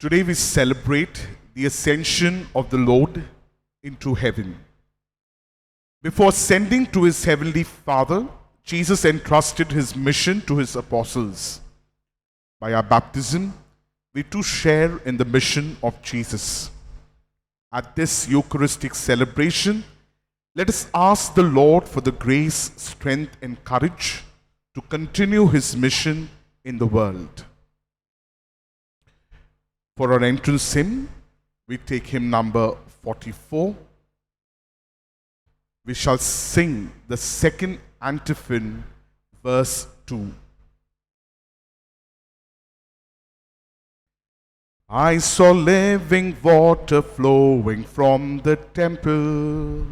Today we celebrate the ascension of the Lord into heaven. Before ascending to his heavenly Father, Jesus entrusted his mission to his apostles. By our baptism, we too share in the mission of Jesus. At this Eucharistic celebration, let us ask the Lord for the grace, strength, and courage to continue his mission in the world. For our entrance hymn, we take hymn number 44. We shall sing the second antiphon, verse 2. I saw living water flowing from the temple,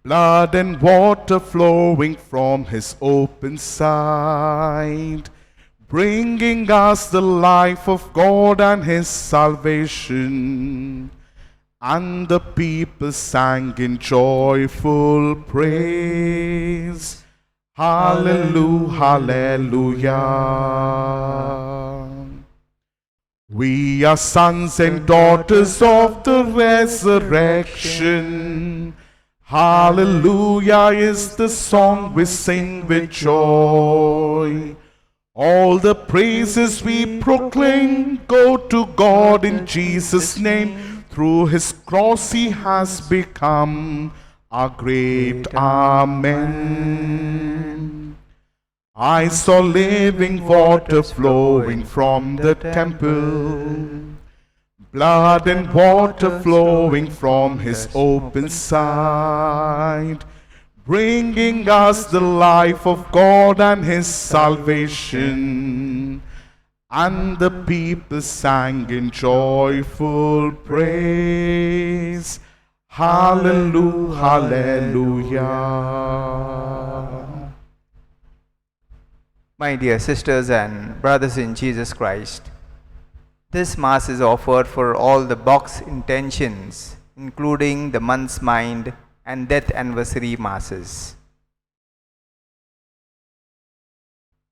blood and water flowing from his open side, bringing us the life of God and his salvation. And the people sang in joyful praise, Hallelujah, Hallelujah. We are sons and daughters of the resurrection. Hallelujah is the song we sing with joy. All the praises we proclaim go to God in Jesus' name. Through his cross he has become our great Amen. I saw living water flowing from the temple, blood and water flowing from his open side, bringing us the life of God and his salvation. And the people sang in joyful praise, Hallelujah, Hallelujah. My dear sisters and brothers in Jesus Christ, this Mass is offered for all the box intentions, including the month's mind and death anniversary Masses.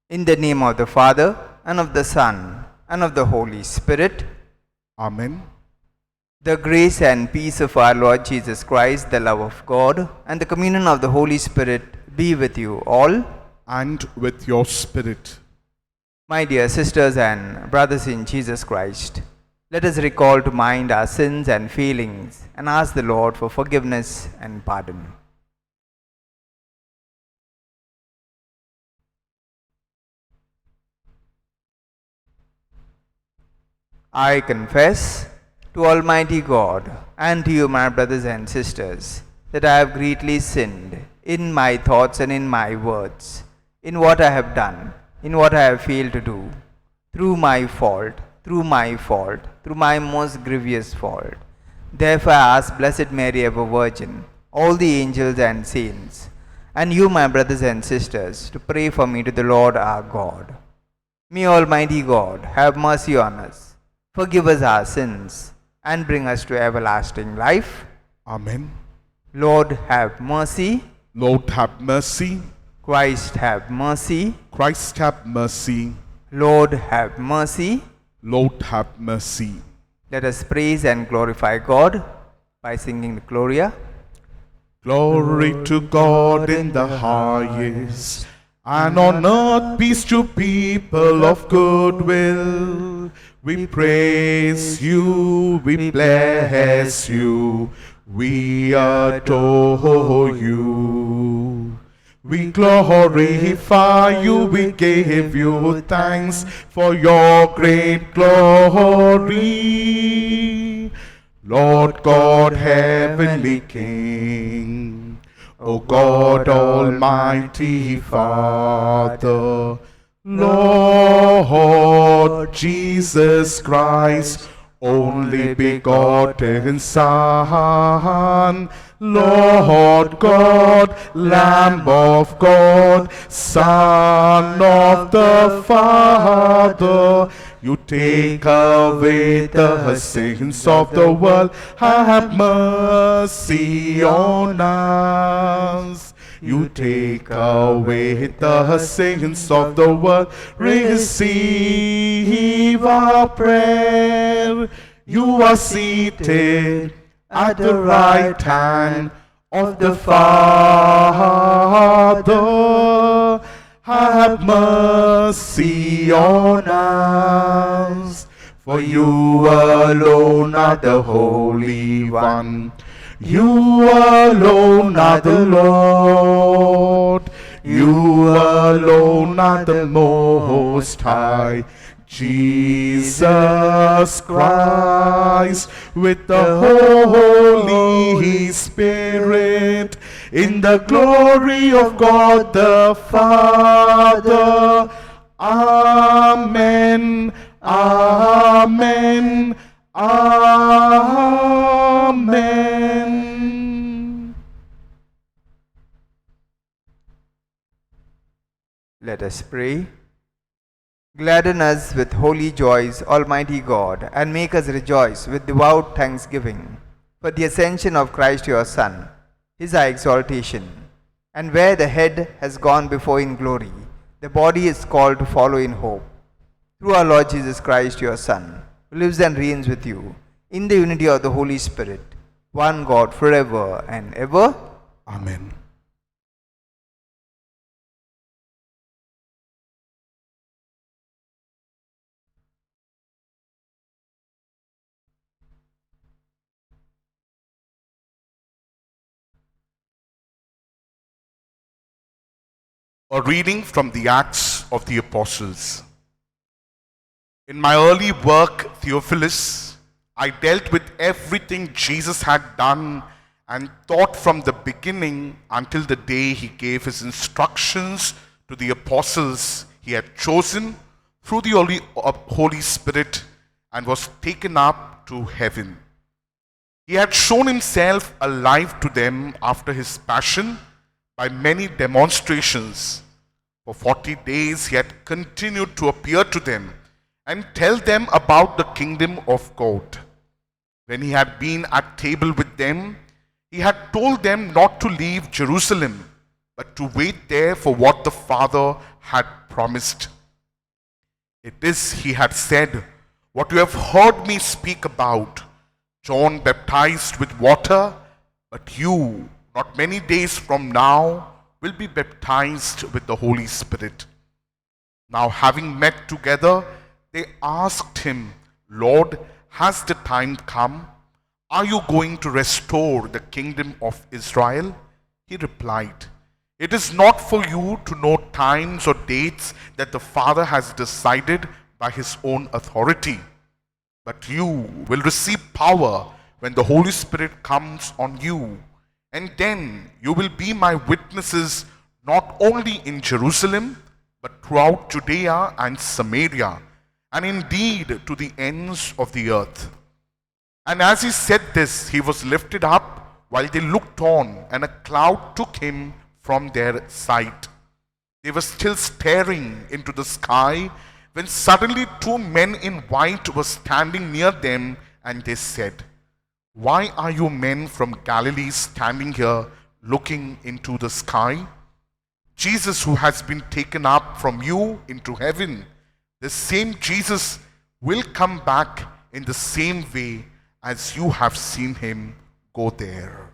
In the name of the Father, and of the Son, and of the Holy Spirit. Amen. The grace and peace of our Lord Jesus Christ, the love of God, and the communion of the Holy Spirit be with you all. And with your spirit. My dear sisters and brothers in Jesus Christ, let us recall to mind our sins and failings and ask the Lord for forgiveness and pardon. I confess to Almighty God and to you, my brothers and sisters, that I have greatly sinned in my thoughts and in my words, in what I have done, in what I have failed to do, through my most grievous fault. Therefore I ask Blessed Mary, ever Virgin, all the angels and saints, and you, my brothers and sisters, to pray for me to the Lord our God. May Almighty God have mercy on us, forgive us our sins, and bring us to everlasting life. Amen. Lord, have mercy. Lord, have mercy. Christ, have mercy. Christ, have mercy. Lord, have mercy. Lord, have mercy. Let us praise and glorify God by singing the Gloria. Glory to God in the highest, and on earth peace to people of good will. We praise you, we bless you, we adore you. We glorify you, we give you thanks for your great glory. Lord God, heavenly King, O God, Almighty Father, Lord Jesus Christ, only begotten Son, Lord God, Lamb of God, Son of the Father, you take away the sins of the world, have mercy on us. You take away the sins of the world. Receive our prayer. You are seated at the right hand of the Father. Have mercy on us. For you alone are the Holy One. You alone are the Lord. You alone are the Most High. Jesus Christ, with the Holy Spirit, in the glory of God the Father. Amen. Amen. Amen. Let us pray. Gladden us with holy joys, Almighty God, and make us rejoice with devout thanksgiving for the ascension of Christ your Son, his high exaltation. And where the head has gone before in glory, the body is called to follow in hope. Through our Lord Jesus Christ, your Son, who lives and reigns with you in the unity of the Holy Spirit, one God forever and ever. Amen. A reading from the Acts of the Apostles. In my early work, Theophilus, I dealt with everything Jesus had done and taught from the beginning until the day he gave his instructions to the apostles he had chosen through the Holy Spirit and was taken up to heaven. He had shown himself alive to them after his passion by many demonstrations. For 40 days he had continued to appear to them and tell them about the kingdom of God. When he had been at table with them, he had told them not to leave Jerusalem, but to wait there for what the Father had promised. It is, he had said, what you have heard me speak about. John baptized with water, but you, not many days from now, will be baptized with the Holy Spirit. Now, having met together, they asked him, Lord, has the time come? Are you going to restore the kingdom of Israel? He replied, it is not for you to know times or dates that the Father has decided by his own authority, but you will receive power when the Holy Spirit comes on you. And then you will be my witnesses not only in Jerusalem, but throughout Judea and Samaria, and indeed to the ends of the earth. And as he said this, he was lifted up while they looked on, and a cloud took him from their sight. They were still staring into the sky when suddenly two men in white were standing near them, and they said, why are you men from Galilee standing here looking into the sky? Jesus, who has been taken up from you into heaven, the same Jesus will come back in the same way as you have seen him go there.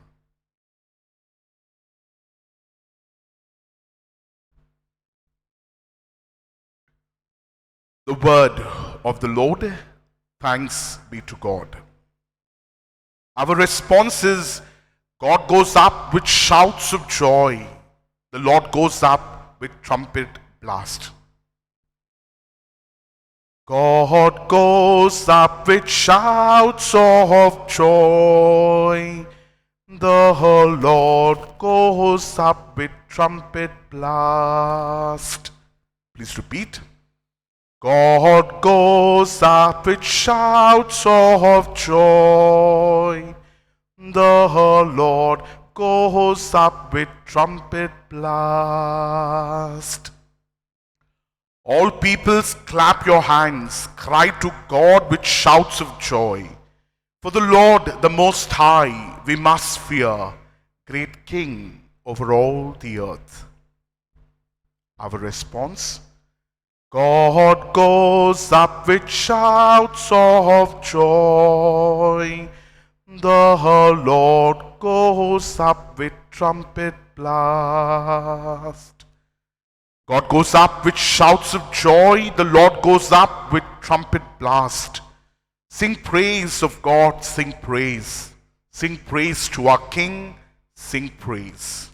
The word of the Lord. Thanks be to God. Our response is, God goes up with shouts of joy. The Lord goes up with trumpet blast. God goes up with shouts of joy. The Lord goes up with trumpet blast. Please repeat. God goes up with shouts of joy. The Lord goes up with trumpet blast. All peoples, clap your hands, cry to God with shouts of joy. For the Lord, the Most High, we must fear. Great King, over all the earth. Our response: God goes up with shouts of joy. The Lord goes up with trumpet blast. God goes up with shouts of joy. The Lord goes up with trumpet blast. Sing praise of God, sing praise. Sing praise to our King, sing praise.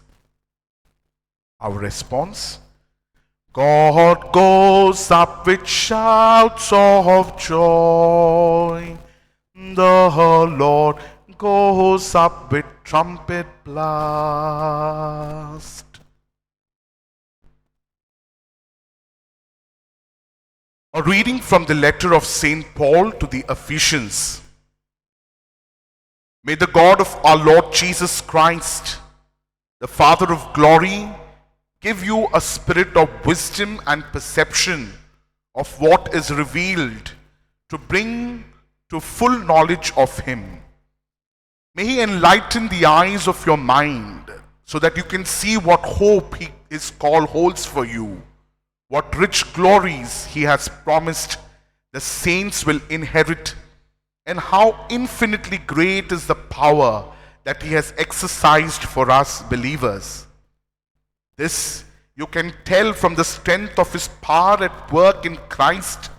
Our response: God goes up with shouts of joy. The Lord goes up with trumpet blast. A reading from the letter of St. Paul to the Ephesians. May the God of our Lord Jesus Christ, the Father of glory, give you a spirit of wisdom and perception of what is revealed, to bring to full knowledge of Him. May He enlighten the eyes of your mind so that you can see what hope His call holds for you, what rich glories He has promised the saints will inherit, and how infinitely great is the power that He has exercised for us believers. This you can tell from the strength of His power at work in Christ,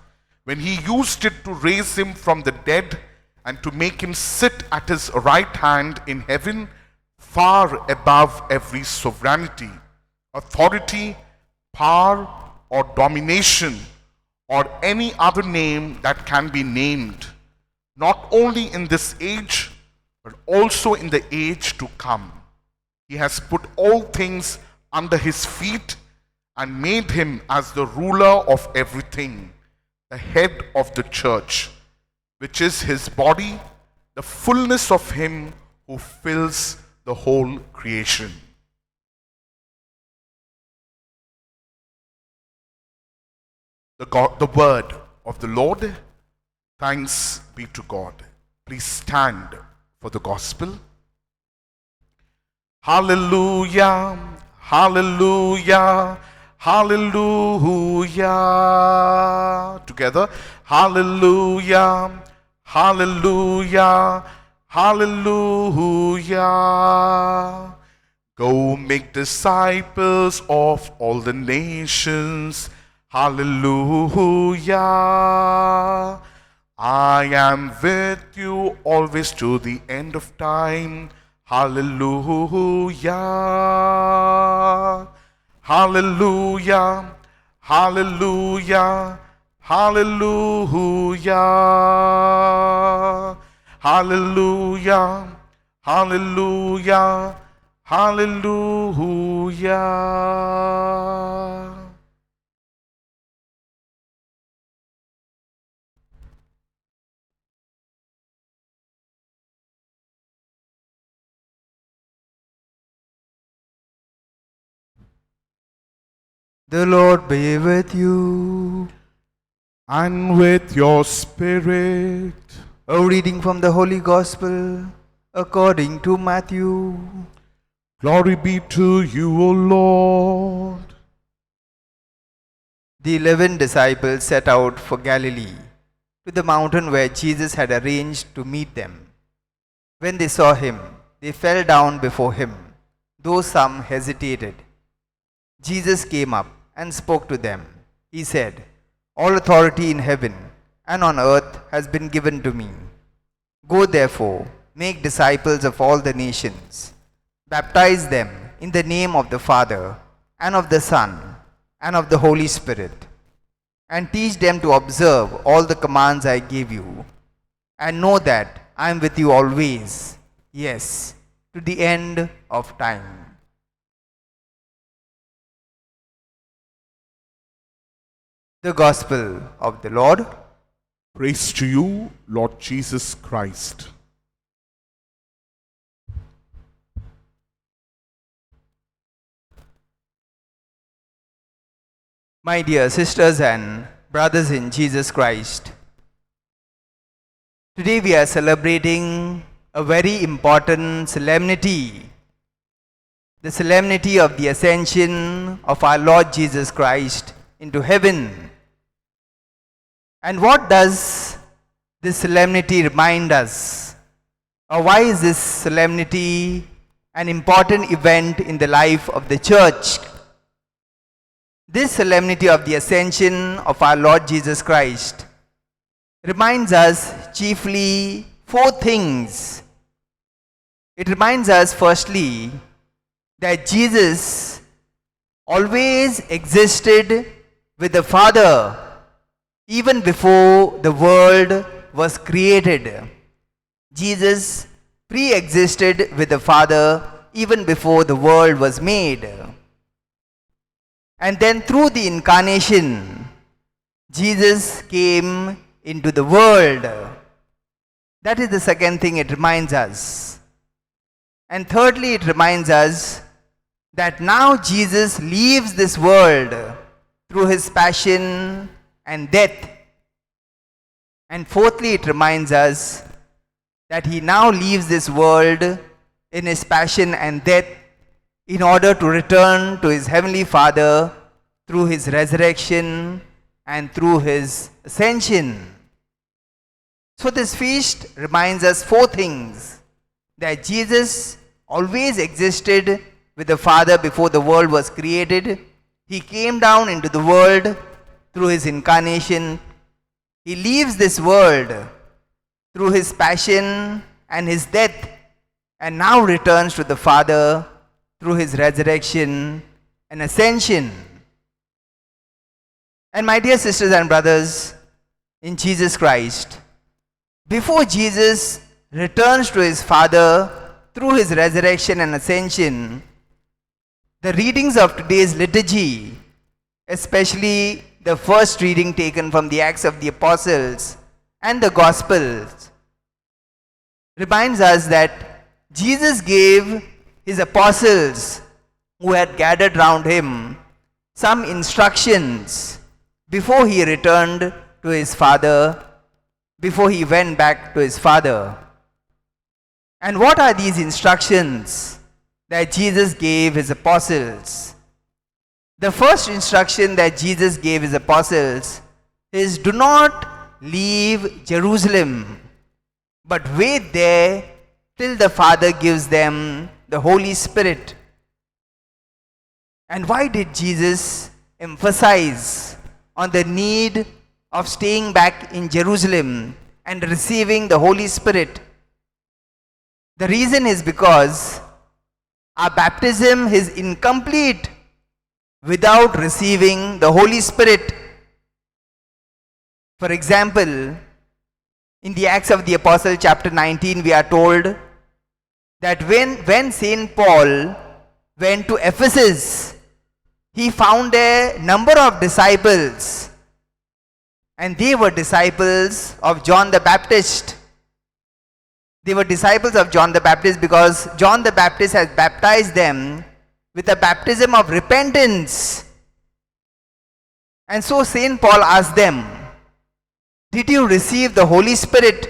when He used it to raise Him from the dead and to make Him sit at His right hand in heaven, far above every sovereignty, authority, power, or domination, or any other name that can be named, not only in this age, but also in the age to come. He has put all things under His feet and made Him as the ruler of everything, the head of the church, which is His body, the fullness of Him who fills the whole creation. The word of the Lord. Thanks be to God. Please stand for the gospel. Hallelujah, hallelujah, hallelujah. Together. Hallelujah, hallelujah, hallelujah. Go make disciples of all the nations. Hallelujah. I am with you always to the end of time. Hallelujah. Hallelujah. Hallelujah. Hallelujah. Hallelujah. Hallelujah. Hallelujah. The Lord be with you. And with your spirit. A reading from the Holy Gospel according to Matthew. Glory be to you, O Lord. The 11 disciples set out for Galilee, to the mountain where Jesus had arranged to meet them. When they saw Him, they fell down before Him, though some hesitated. Jesus came up and spoke to them. He said, "All authority in heaven and on earth has been given to me. Go therefore, make disciples of all the nations. Baptize them in the name of the Father and of the Son and of the Holy Spirit, and teach them to observe all the commands I gave you. And know that I am with you always, yes, to the end of time." The Gospel of the Lord. Praise to you, Lord Jesus Christ. My dear sisters and brothers in Jesus Christ, today we are celebrating a very important solemnity, the solemnity of the ascension of our Lord Jesus Christ into heaven. And what does this solemnity remind us? Or why is this solemnity an important event in the life of the church? This solemnity of the ascension of our Lord Jesus Christ reminds us chiefly four things. It reminds us firstly that Jesus always existed with the Father even before the world was created. Jesus pre-existed with the Father even before the world was made. And then through the incarnation, Jesus came into the world. That is the second thing it reminds us. And thirdly, it reminds us that now Jesus leaves this world through his passion and death. And fourthly, it reminds us that he now leaves this world in his passion and death in order to return to his heavenly Father through his resurrection and through his ascension. So this feast reminds us four things: that Jesus always existed with the Father before the world was created. He came down into the world through his incarnation. He leaves this world through his passion and his death, and now returns to the Father through his resurrection and ascension. And my dear sisters and brothers in Jesus Christ, before Jesus returns to his Father through his resurrection and ascension, the readings of today's liturgy, especially the first reading taken from the Acts of the Apostles and the Gospels, reminds us that Jesus gave his apostles who had gathered round him some instructions before he returned to his Father, before he went back to his Father. And what are these instructions that Jesus gave his apostles? The first instruction that Jesus gave his apostles is, do not leave Jerusalem, but wait there till the Father gives them the Holy Spirit. And why did Jesus emphasize on the need of staying back in Jerusalem and receiving the Holy Spirit? The reason is because our baptism is incomplete without receiving the Holy Spirit. For example, in the Acts of the Apostle chapter 19, we are told that when Saint Paul went to Ephesus, he found a number of disciples, and they were disciples of John the Baptist. They were disciples of John the Baptist because John the Baptist has baptized them with a baptism of repentance. And so Saint Paul asked them, did you receive the Holy Spirit?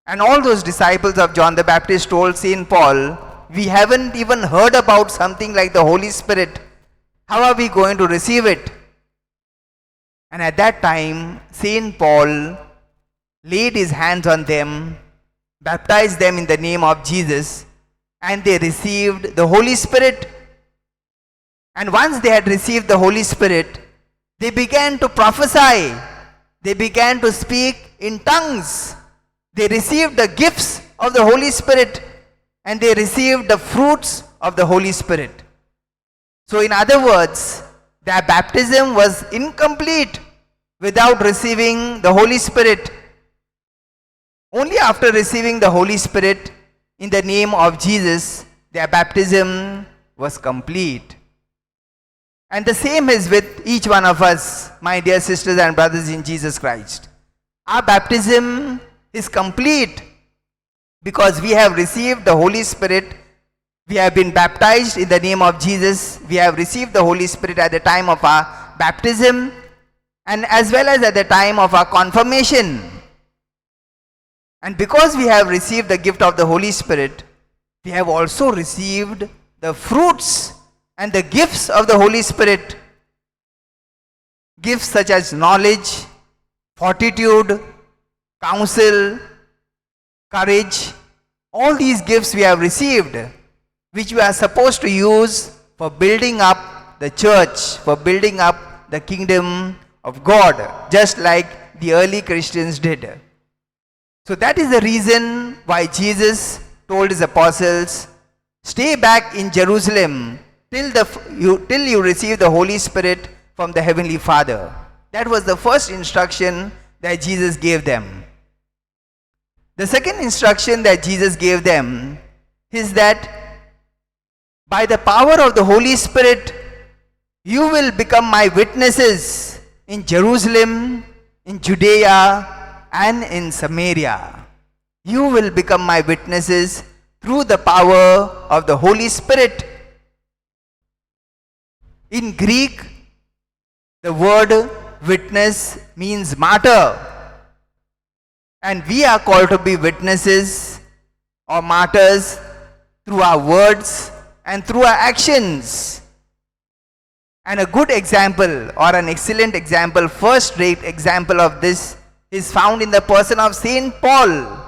And all those disciples of John the Baptist told Saint Paul, we haven't even heard about something like the Holy Spirit. How are we going to receive it? And at that time, Saint Paul laid his hands on them, baptized them in the name of Jesus, and they received the Holy Spirit. And once they had received the Holy Spirit, they began to prophesy. They began to speak in tongues. They received the gifts of the Holy Spirit, and they received the fruits of the Holy Spirit. So in other words, their baptism was incomplete without receiving the Holy Spirit. Only after receiving the Holy Spirit in the name of Jesus, their baptism was complete. And the same is with each one of us, my dear sisters and brothers in Jesus Christ. Our baptism is complete because we have received the Holy Spirit. We have been baptized in the name of Jesus. We have received the Holy Spirit at the time of our baptism and as well as at the time of our confirmation. And because we have received the gift of the Holy Spirit, we have also received the fruits and the gifts of the Holy Spirit. Gifts such as knowledge, fortitude, counsel, courage. All these gifts we have received, which we are supposed to use for building up the church, for building up the kingdom of God, just like the early Christians did. So that is the reason why Jesus told his apostles, stay back in Jerusalem till you receive the Holy Spirit from the Heavenly Father. That was the first instruction that Jesus gave them. The second instruction that Jesus gave them is that by the power of the Holy Spirit, you will become my witnesses in Jerusalem, in Judea, and in Samaria. You will become my witnesses through the power of the Holy Spirit. In Greek, the word witness means martyr. And we are called to be witnesses or martyrs through our words and through our actions. And a good example or an excellent example, first-rate example of this is found in the person of Saint Paul.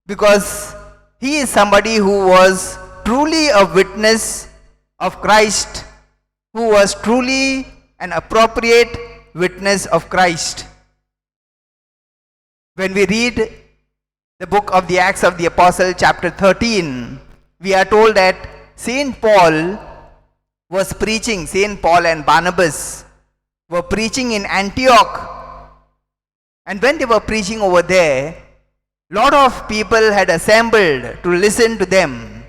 Because he is somebody who was truly a witness of Christ, who was truly an appropriate witness of Christ. When we read the book of the Acts of the Apostle, chapter 13, we are told that Saint Paul was preaching, Saint Paul and Barnabas were preaching in Antioch. And when they were preaching over there, lot of people had assembled to listen to them.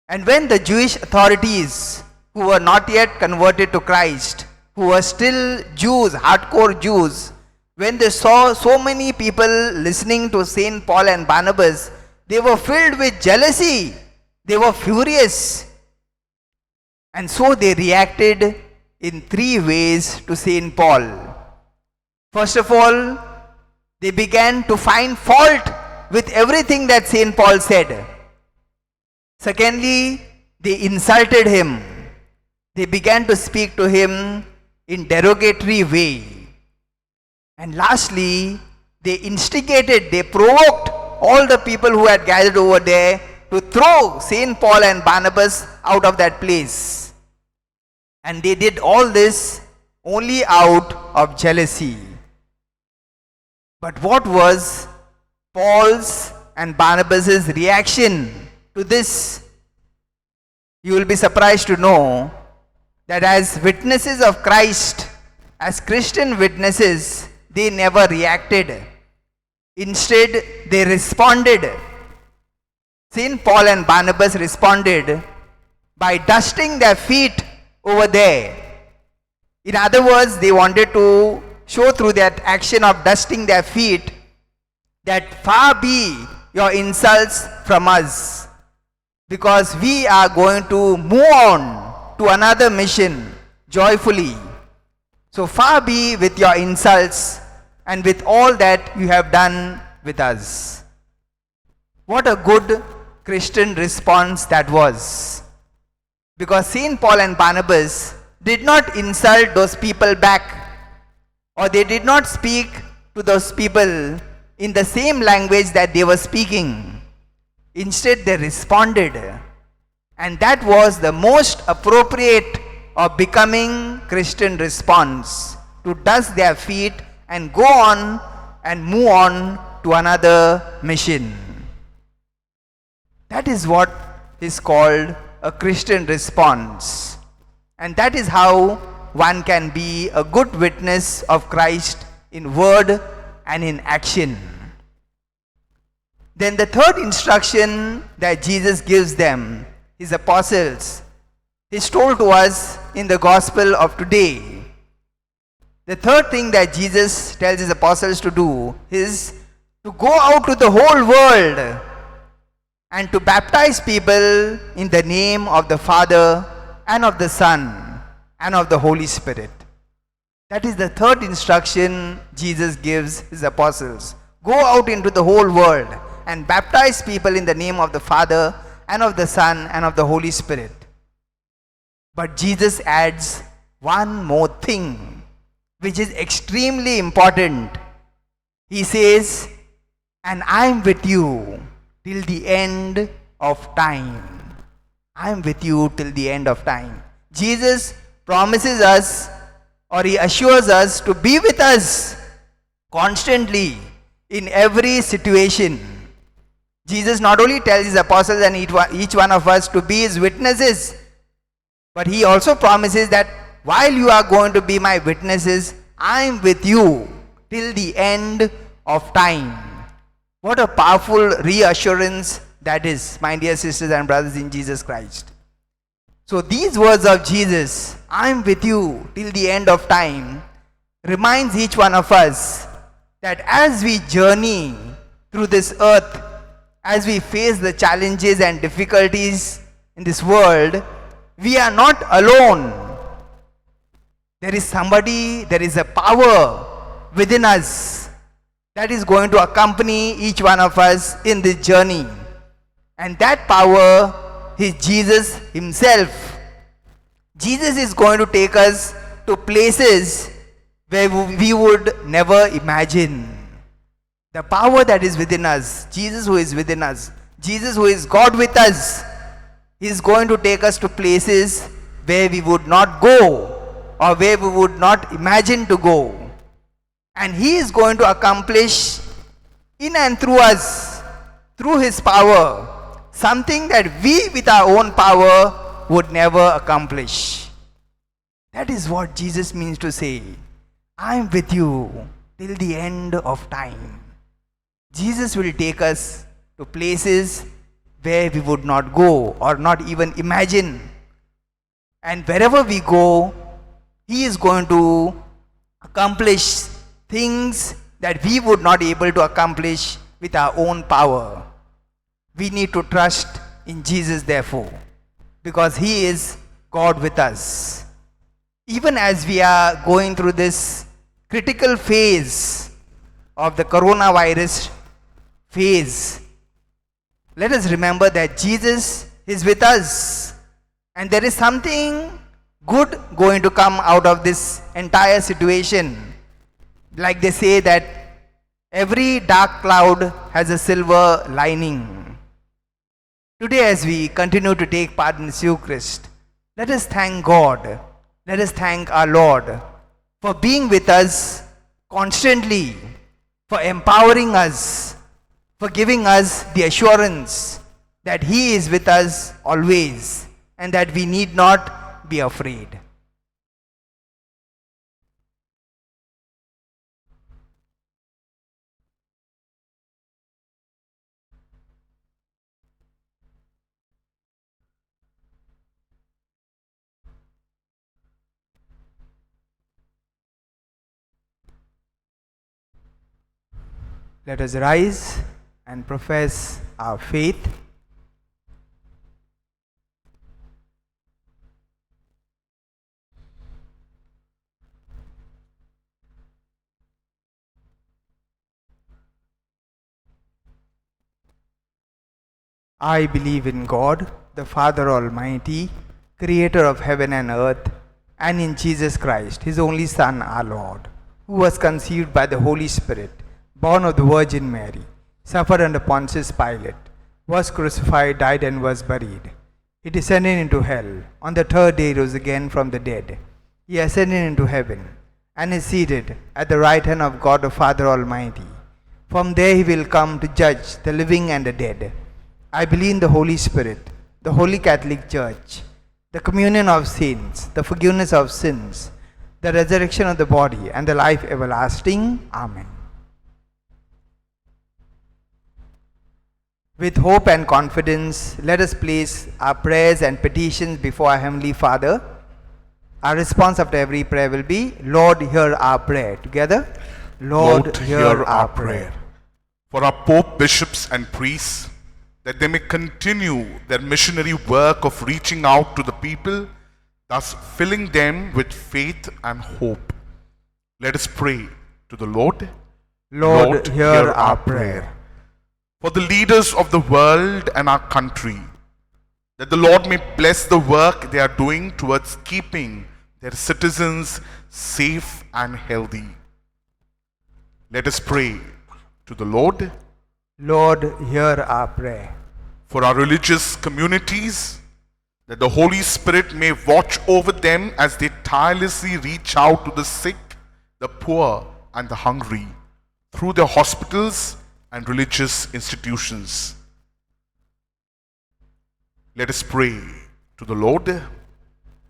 And when the Jewish authorities, who were not yet converted to Christ, who were still Jews, hardcore Jews, when they saw so many people listening to Saint Paul and Barnabas, they were filled with jealousy. They were furious. And so they reacted in three ways to Saint Paul. First of all, they began to find fault with everything that Saint Paul said. Secondly, they insulted him. They began to speak to him in derogatory way. And lastly, they instigated, they provoked all the people who had gathered over there to throw Saint Paul and Barnabas out of that place. And they did all this only out of jealousy. But what was Paul's and Barnabas' reaction to this? You will be surprised to know that as witnesses of Christ, as Christian witnesses, they never reacted. Instead, they responded. Saint Paul and Barnabas responded by dusting their feet over there. In other words, they wanted to show through that action of dusting their feet that far be your insults from us, because we are going to move on to another mission joyfully. So far be with your insults and with all that you have done with us. What a good Christian response that was. Because Saint Paul and Barnabas did not insult those people back, or they did not speak to those people in the same language that they were speaking. Instead, they responded. And that was the most appropriate or becoming Christian response, to dust their feet and go on and move on to another mission. That is what is called a Christian response. And that is how one can be a good witness of Christ in word and in action. Then the third instruction that Jesus gives them, his apostles, is told to us in the gospel of today. The third thing that Jesus tells his apostles to do is to go out to the whole world and to baptize people in the name of the Father and of the Son and of the Holy Spirit. That is the third instruction Jesus gives his apostles. Go out into the whole world and baptize people in the name of the Father and of the Son, and of the Holy Spirit. But Jesus adds one more thing, which is extremely important. He says, and I am with you till the end of time. I am with you till the end of time. Jesus promises us, or he assures us to be with us constantly in every situation. Jesus not only tells his apostles and each one of us to be his witnesses, but he also promises that while you are going to be my witnesses, I am with you till the end of time. What a powerful reassurance that is, my dear sisters and brothers in Jesus Christ. So these words of Jesus, I am with you till the end of time, reminds each one of us that as we journey through this earth, as we face the challenges and difficulties in this world, we are not alone. There is somebody, there is a power within us that is going to accompany each one of us in this journey. And that power is Jesus himself. Jesus is going to take us to places where we would never imagine. The power that is within us, Jesus who is within us, Jesus who is God with us, is going to take us to places where we would not go or where we would not imagine to go. And he is going to accomplish in and through us, through his power, something that we with our own power would never accomplish. That is what Jesus means to say, I am with you till the end of time. Jesus will take us to places where we would not go or not even imagine. And wherever we go, he is going to accomplish things that we would not be able to accomplish with our own power. We need to trust in Jesus therefore, because he is God with us. Even as we are going through this critical phase of the coronavirus phase, let us remember that Jesus is with us, and there is something good going to come out of this entire situation. Like they say that every dark cloud has a silver lining. Today, as we continue to take part in this Eucharist, let us thank God, let us thank our Lord for being with us constantly, for empowering us, for giving us the assurance that he is with us always and that we need not be afraid. Let us rise and profess our faith. I believe in God, the Father Almighty, creator of heaven and earth, and in Jesus Christ, his only Son, our Lord, who was conceived by the Holy Spirit, born of the Virgin Mary, suffered under Pontius Pilate, was crucified, died, and was buried. He descended into hell. On the third day he rose again from the dead. He ascended into heaven, and is seated at the right hand of God the Father Almighty. From there he will come to judge the living and the dead. I believe in the Holy Spirit, the Holy Catholic Church, the communion of saints, the forgiveness of sins, the resurrection of the body, and the life everlasting. Amen. With hope and confidence, let us place our prayers and petitions before our Heavenly Father. Our response after every prayer will be, Lord, hear our prayer. Together, Lord, hear our prayer. For our Pope, bishops, and priests, that they may continue their missionary work of reaching out to the people, thus filling them with faith and hope. Let us pray to the Lord. Lord, hear our prayer. For the leaders of the world and our country, that the Lord may bless the work they are doing towards keeping their citizens safe and healthy. Let us pray to the Lord. Lord, hear our prayer. For our religious communities, that the Holy Spirit may watch over them as they tirelessly reach out to the sick, the poor, and the hungry through their hospitals and religious institutions. Let us pray to the Lord.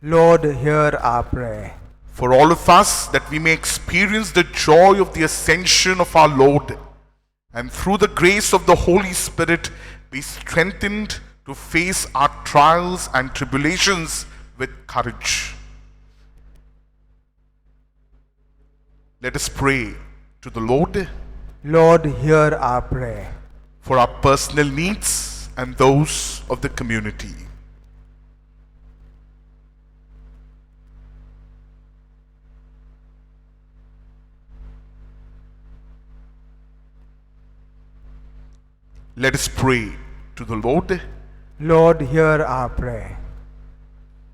Lord, hear our prayer. For all of us, that we may experience the joy of the ascension of our Lord, and through the grace of the Holy Spirit be strengthened to face our trials and tribulations with courage. Let us pray to the Lord. Lord, hear our prayer. For our personal needs and those of the community. Let us pray to the Lord. Lord, hear our prayer.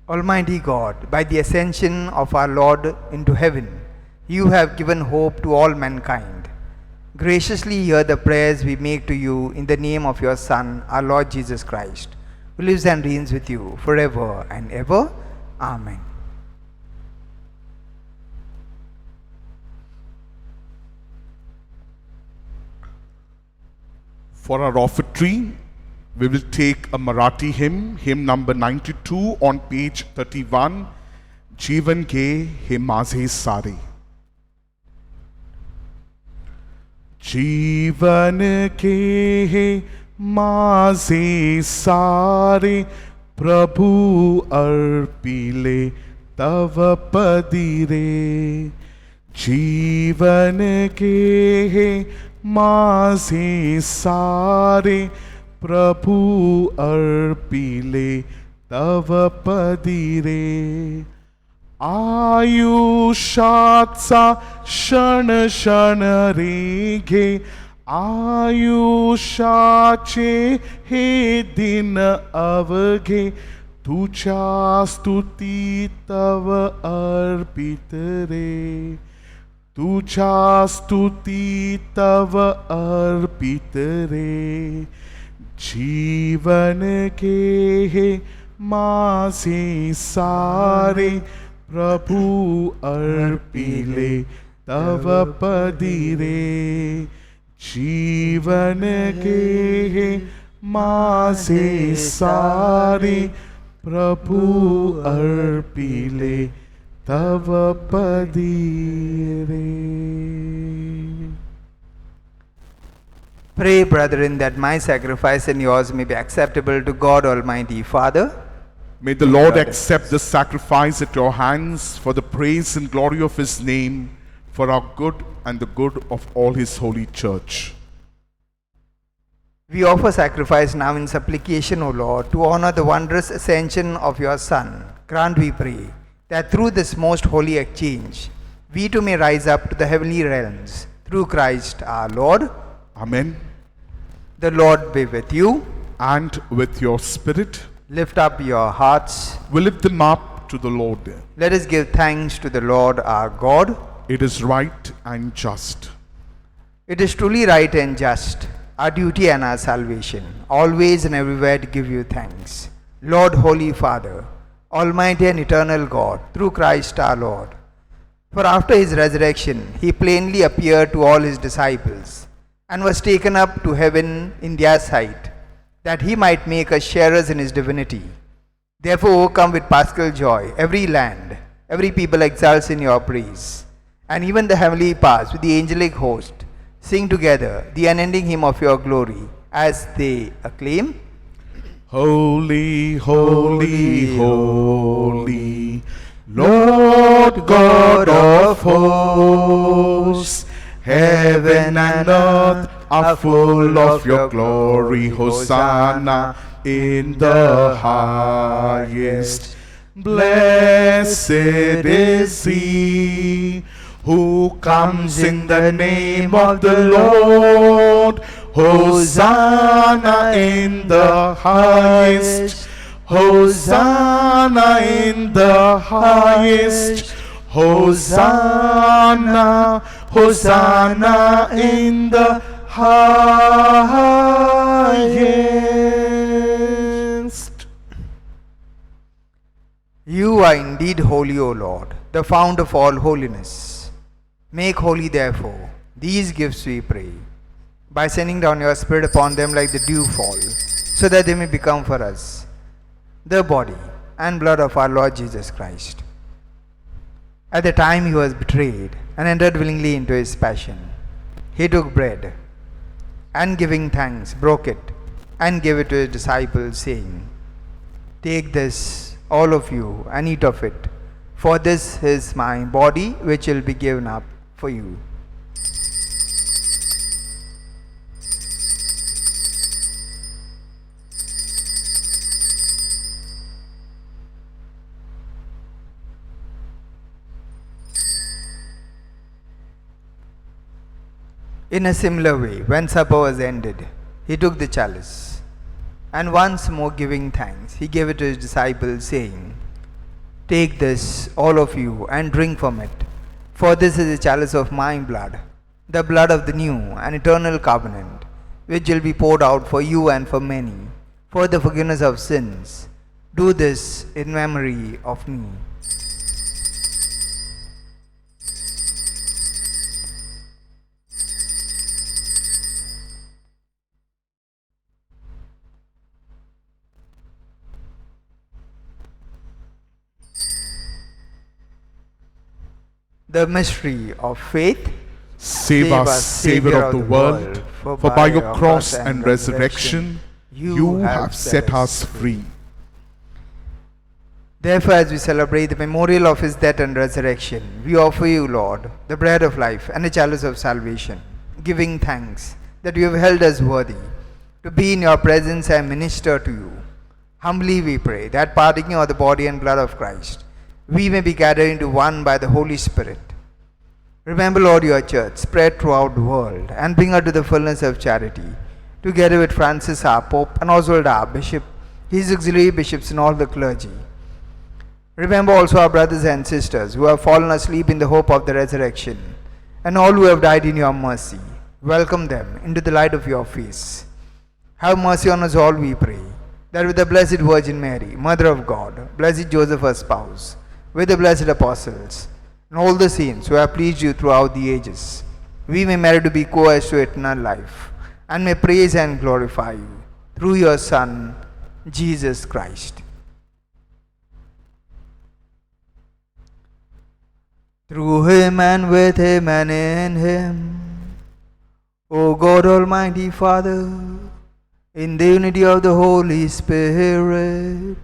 Almighty God, by the ascension of our Lord into heaven, you have given hope to all mankind. Graciously hear the prayers we make to you in the name of your Son, our Lord Jesus Christ, who lives and reigns with you forever and ever. Amen. For our offertory, we will take a Marathi hymn, hymn number 92 on page 31, Jeevan Ge He माझे Sare. जीवन के हे माझे सारे प्रभु अर्पिले तव पदिरे जीवन के हे माझे सारे प्रभु अर्पिले तव पदिरे आयुष्याचा क्षण क्षण रे घे आयुष्याचे हे दिन अवघे तुझ्या स्तुती तव अर्पित रे तुझ्या स्तुती तव अर्पित रे जीवन के हे माझे सारे प्रभु अर्पिले तव पदिरे जीवन के हे माझे सारे प्रभु अर्पिले तव पदिरे. Pray, brethren, that my sacrifice and yours may be acceptable to God Almighty Father. May the Lord accept the sacrifice at your hands for the praise and glory of His name, for our good and the good of all His holy church. We offer sacrifice now in supplication, O Lord, to honor the wondrous ascension of your Son. Grant, we pray, that through this most holy exchange, we too may rise up to the heavenly realms, through Christ our Lord. Amen. The Lord be with you. And with your spirit, Lift up your hearts. we lift them up to the Lord. Let us give thanks to the Lord our God. It is right and just. It is truly right and just, our duty and our salvation, always and everywhere to give you thanks. Lord, Holy Father, Almighty and eternal God, through Christ our Lord. For after his resurrection, he plainly appeared to all his disciples and was taken up to heaven in their sight, that he might make us sharers in his divinity. Therefore, overcome with paschal joy, every land, every people exults in your praise, and even the heavenly powers with the angelic host sing together the unending hymn of your glory, as they acclaim, Holy, holy, holy, Lord God of hosts, heaven and earth are full of your glory. Hosanna in the highest. Blessed is he who comes in the name of the Lord. Hosanna in the highest. Hosanna in the highest. Hosanna, Hosanna in the highest. You are indeed holy, O Lord, the fount of all holiness. Make holy, therefore, these gifts, we pray, by sending down your Spirit upon them like the dew fall, so that they may become for us the body and blood of our Lord Jesus Christ. At the time he was betrayed and entered willingly into his passion, he took bread and, giving thanks, broke it and gave it to his disciples, saying, "Take this, all of you, and eat of it, for this is my body which will be given up for you." In a similar way, when supper was ended, he took the chalice, and once more giving thanks, he gave it to his disciples, saying, "Take this, all of you, and drink from it, for this is the chalice of my blood, the blood of the new and eternal covenant, which will be poured out for you and for many, for the forgiveness of sins. Do this in memory of me." The mystery of faith. Save us, Savior of the world, for by your cross and resurrection, you have set us free. Therefore, as we celebrate the memorial of his death and resurrection, we offer you, Lord, the bread of life and the chalice of salvation, giving thanks that you have held us worthy to be in your presence and minister to you. Humbly we pray that, partaking of the body and blood of Christ, we may be gathered into one by the Holy Spirit. Remember, Lord, your church spread throughout the world, and bring her to the fullness of charity, together with Francis our Pope and Oswald our Bishop, his auxiliary bishops and all the clergy. Remember also our brothers and sisters who have fallen asleep in the hope of the resurrection, and all who have died in your mercy. Welcome them into the light of your face. Have mercy on us all, we pray, that with the Blessed Virgin Mary, Mother of God, blessed Joseph her spouse, with the blessed apostles, and all the saints who have pleased you throughout the ages, we may merit to be co-heirs to eternal life, and may praise and glorify you through your Son, Jesus Christ. Through him and with him and in him, O God Almighty Father, in the unity of the Holy Spirit,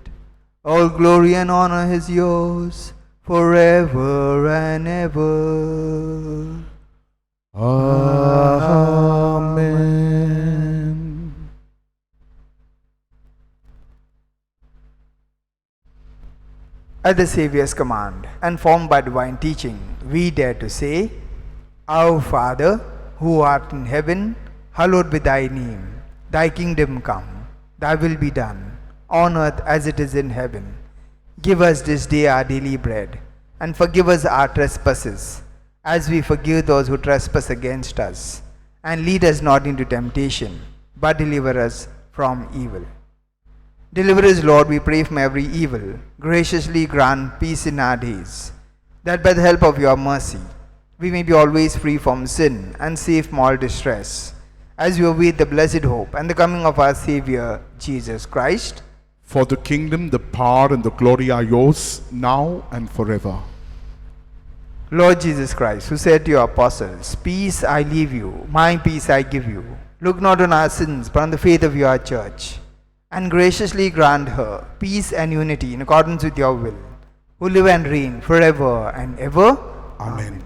all glory and honor is yours forever and ever. Amen. At the Saviour's command, and formed by divine teaching, we dare to say, Our Father, who art in heaven, hallowed be thy name. Thy kingdom come, thy will be done, on earth as it is in heaven. Give us this day our daily bread, and forgive us our trespasses, as we forgive those who trespass against us. And lead us not into temptation, but deliver us from evil. Deliver us, Lord, we pray, from every evil. Graciously grant peace in our days, that by the help of your mercy, we may be always free from sin and safe from all distress, as we await the blessed hope and the coming of our Savior, Jesus Christ. For the kingdom, the power, and the glory are yours, now and forever. Lord Jesus Christ, who said to your apostles, Peace I leave you, my peace I give you, look not on our sins, but on the faith of your church, and graciously grant her peace and unity in accordance with your will, who live and reign forever and ever. Amen.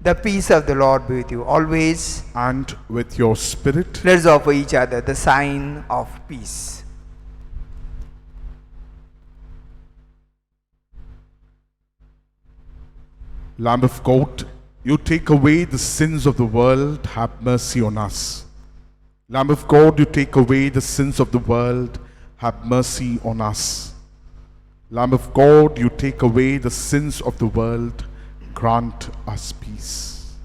The peace of the Lord be with you always. And with your spirit. Let us offer each other the sign of peace. Lamb of God, you take away the sins of the world, have mercy on us. Lamb of God, you take away the sins of the world, have mercy on us. Lamb of God, you take away the sins of the world, grant us peace.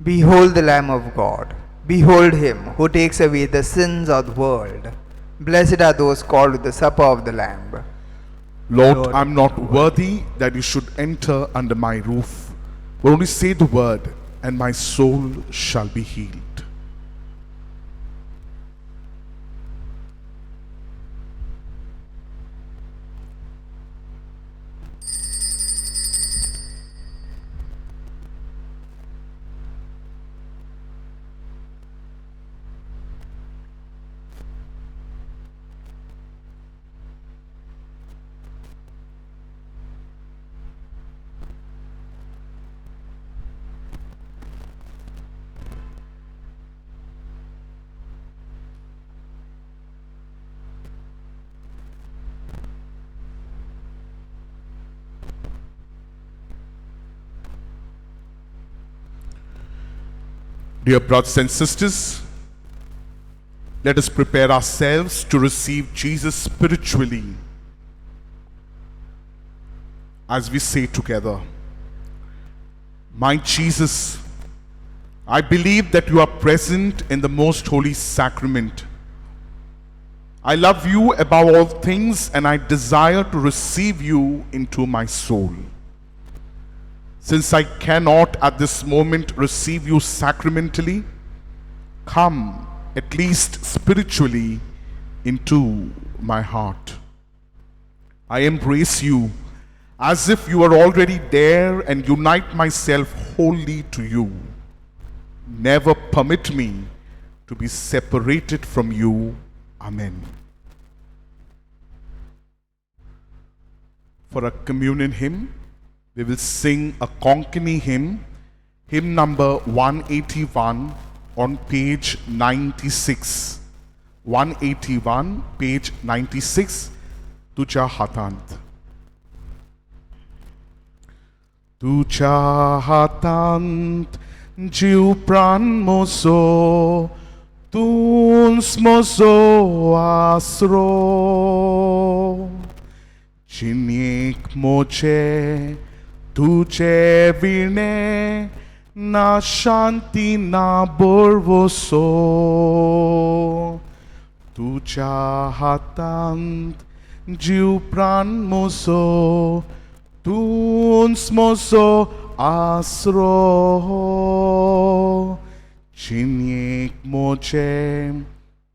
Behold the Lamb of God. Behold him who takes away the sins of the world. Blessed are those called to the supper of the Lamb. Lord, I'm not worthy that you should enter under my roof, but only say the word, and my soul shall be healed. Dear brothers and sisters, let us prepare ourselves to receive Jesus spiritually as we say together, My Jesus, I believe that you are present in the most holy sacrament. I love you above all things, and I desire to receive you into my soul. Since I cannot at this moment receive you sacramentally, come at least spiritually into my heart. I embrace you as if you are already there and unite myself wholly to you. Never permit me to be separated from you. Amen. For a communion hymn, we will sing a Konkani hymn, hymn number 181 on page 96. 181, page 96, Tuja Hatant. Tuja Hatant, Jiu Pran Moso, Tuns Moso Asro, Chinik Moche, Tuche vine na shanti na borvoso. Tucha hatant jiu pran moso, tuns moso asro. Chinyek moche,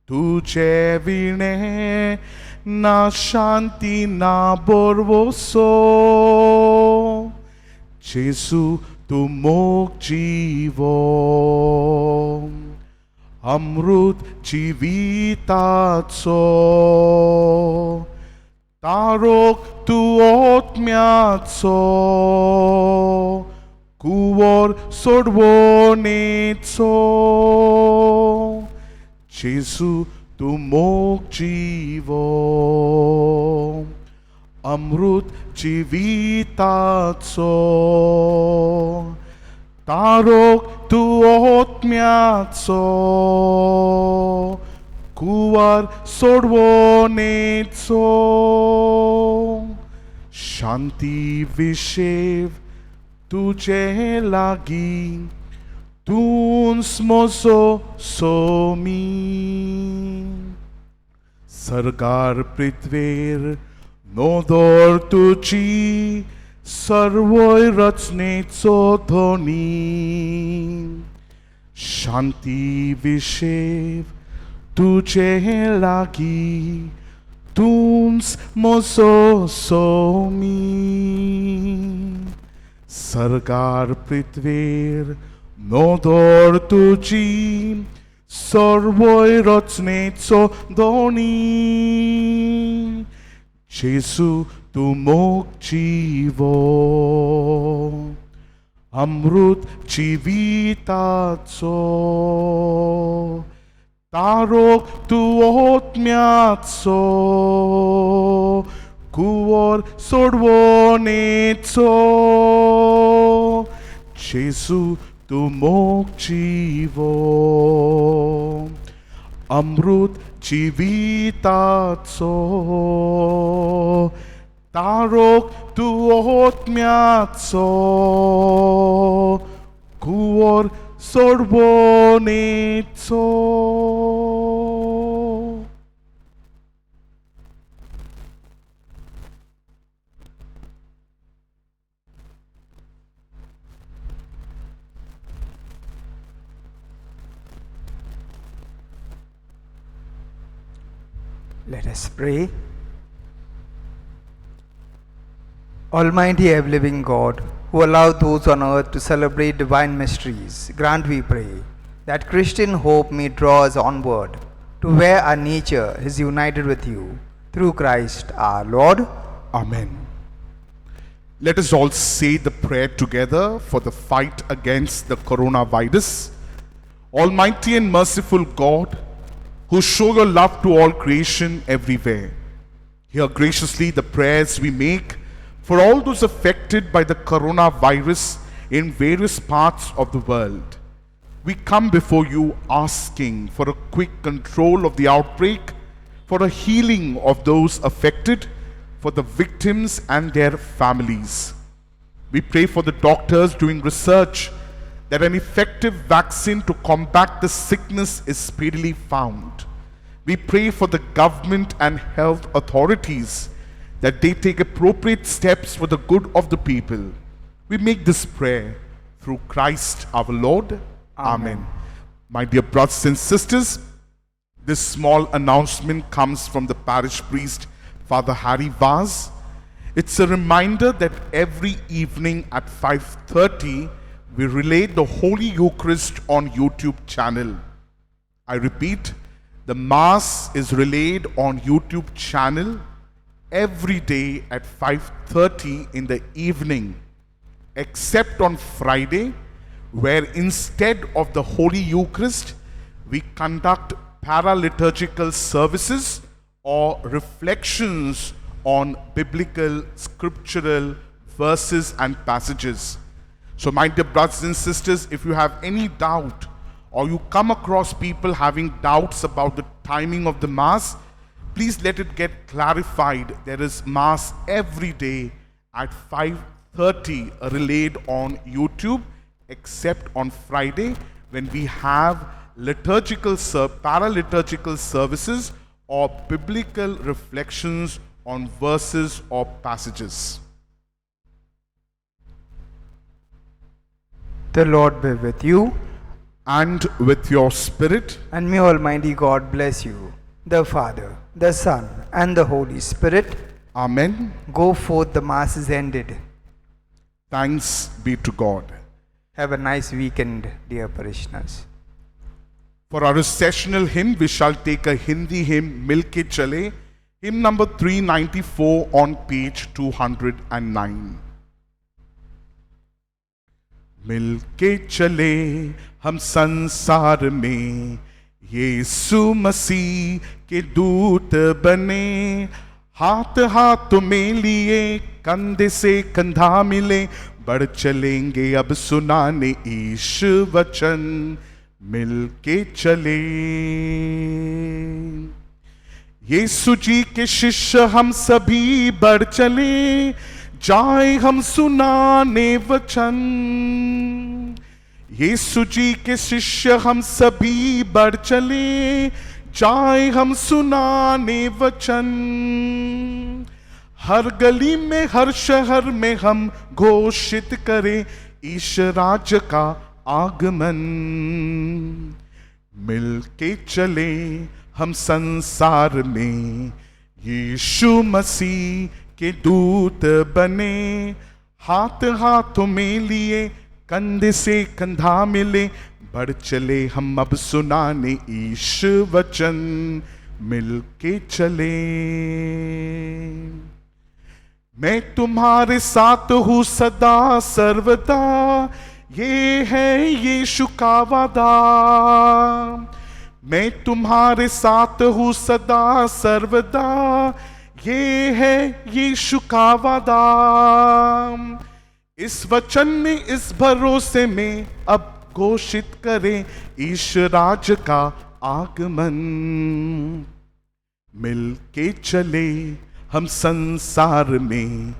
tuche vine na shanti na borvoso. Jesu tu mok jivo, amrut jivitatso, tarok tu otmiatso, kuvor sorvonetso. Jesu tu mok jivo, amrut jivitatso, tarok tu otmiatso, kuvar sorvonetso. Shanti vishev tuje lagi, tuns moso somi. Sargar pritver Nodor tuci sarvoi racnetso dhoni. Shanti vishev tuje lagi, tuns moso somi. Sargar pritver nodor tuci sarvoi racnetso dhoni. Jesu tu mok jivo, amrut jivitatso, tarok tu otmiatso, kuvor sorvonetso. Jesu tu mok jivo, अमृत जीविताचो तारोक तू ओतम्याचो Kunwar सोडबोनेचो. Let us pray. Almighty ever-living God, who allowed those on earth to celebrate divine mysteries, grant, we pray, that Christian hope may draw us onward to where our nature is united with you, through Christ our Lord. Amen. Let us all say the prayer together for the fight against the coronavirus. Almighty and merciful God, who show your love to all creation everywhere, hear graciously the prayers we make for all those affected by the coronavirus in various parts of the world. We come before you asking for a quick control of the outbreak, for a healing of those affected, for the victims and their families. We pray for the doctors doing research that an effective vaccine to combat the sickness is speedily found. We pray for the government and health authorities that they take appropriate steps for the good of the people. We make this prayer through Christ our Lord. Amen. My dear brothers and sisters, this small announcement comes from the parish priest, Father Harry Vaz. It's a reminder that every evening at 5:30, we relay the Holy Eucharist on YouTube channel. I repeat, the Mass is relayed on YouTube channel every day at 5:30 in the evening, except on Friday, where instead of the Holy Eucharist, we conduct paraliturgical services or reflections on biblical, scriptural verses and passages. So my dear brothers and sisters, if you have any doubt or you come across people having doubts about the timing of the Mass, please let it get clarified. There is Mass every day at 5:30 relayed on YouTube, except on Friday when we have paraliturgical services or biblical reflections on verses or passages. The Lord be with you. And with your spirit. And may Almighty God bless you, the Father, the Son, and the Holy Spirit. Amen. Go forth, the Mass is ended. Thanks be to God. Have a nice weekend, dear parishioners. For our recessional hymn, we shall take a Hindi hymn, Milke Chale, hymn number 394 on page 209. मिलके चले हम संसार में, यीशु मसीह के दूत बने, हाथ हाथ में लिए, कंधे से कंधा मिले, बढ़ चलेंगे अब सुनाने ईश वचन, मिलके चले। यीशु जी के शिष्य हम सभी बढ़ चले, जाए हम सुनाने वचन। यीशु जी के शिष्य हम सभी बढ़ चले, जाए हम सुनाने वचन। हर गली में हर शहर में हम घोषित करें ईश राज्य का आगमन। मिलके चले हम संसार में, यीशु मसीह के दूत बने, हाथ हाथों में लिए, कंधे से कंधा मिले, बढ़ चले हम अब सुनाने ईश वचन, मिलके चले। मैं तुम्हारे साथ हूँ सदा सर्वदा, ये है यीशु का वादा। मैं तुम्हारे साथ हूँ सदा सर्वदा, ये है यीशु का वादा। इस वचन में, इस भरोसे में अब घोषित करें ईश राज का आगमन। मिल के चले हम संसार में,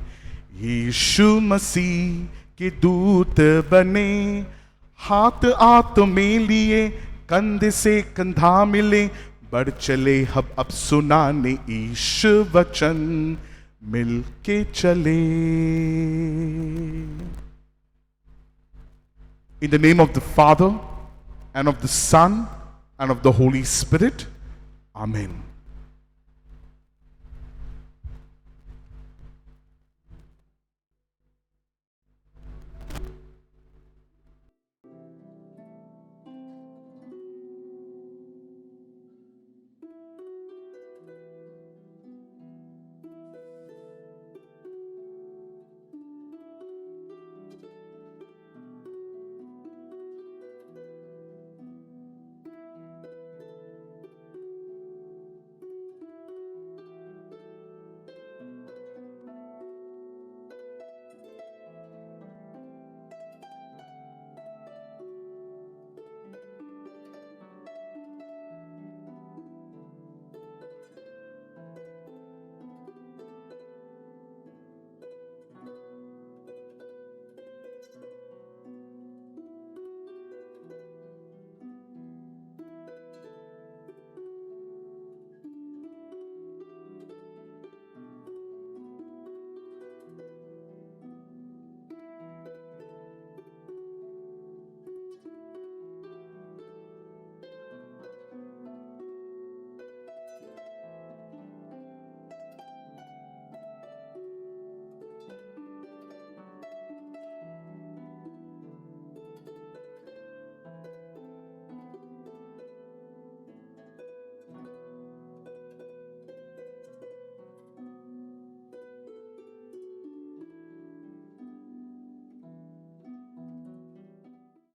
यीशु मसीह के दूत बने। हाथ हाथ में लिए, कंधे से कंधा मिले, बढ़ चले हम अब सुनाने ईश वचन। मिल के चले। In the name of the Father, and of the Son, and of the Holy Spirit. Amen.